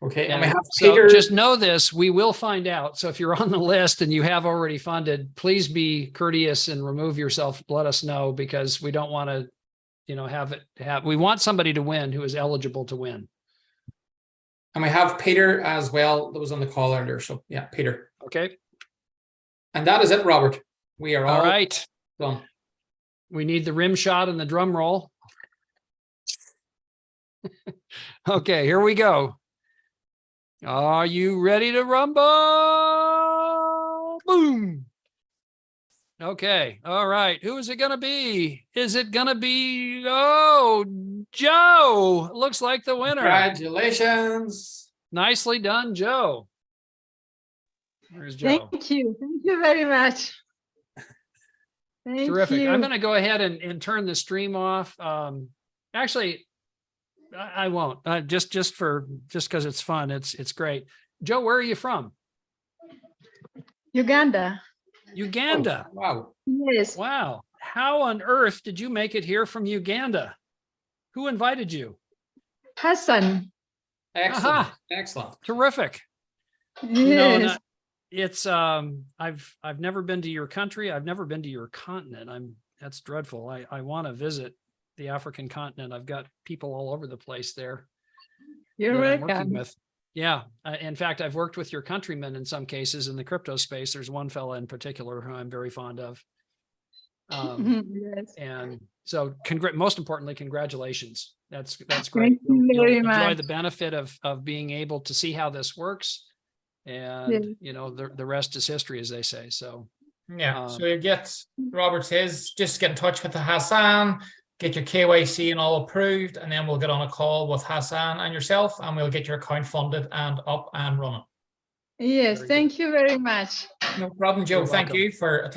Okay, and And we have so Peter. just know this, we will find out. So if you're on the list and you have already funded, please be courteous and remove yourself. Let us know, because we don't want to, we want somebody to win who is eligible to win. And we have Peter as well that was on the call earlier. So yeah, Peter. Okay. And that is it, Robert. We are All right. done. We need the rim shot and the drum roll. Okay, here we go. Are you ready to rumble? Boom. Okay. All right. Who is it going to be? Is it going to be, Joe? Looks like the winner. Congratulations. Nicely done, Joe. There's Joe. Thank you. Thank you very much. Thank Terrific. you. I'm going to go ahead and turn the stream off. Actually, I won't. Just because it's fun. It's great. Joe, where are you from? Uganda. Uganda. Oh, wow. Yes. Wow. How on earth did you make it here from Uganda? Who invited you? Hassan. Excellent. Aha. Excellent. Terrific. Yes. It's I've never been to your country. I've never been to your continent. That's dreadful. I want to visit the African continent. I've got people all over the place there. You're that I'm working welcome. with. Yeah. In fact, I've worked with your countrymen in some cases in the crypto space. There's one fella in particular who I'm very fond of. Yes. And so most importantly, congratulations. That's great. Thank you You'll very enjoy much. the benefit of being able to see how this works. And, the rest is history, as they say. So, Yeah. So you get, Robert says, just get in touch with the Hassan, get your KYC and all approved, and then we'll get on a call with Hassan and yourself, and we'll get your account funded and up and running. Yes. Very Thank you very much. No problem, Joe. You're Thank welcome. you for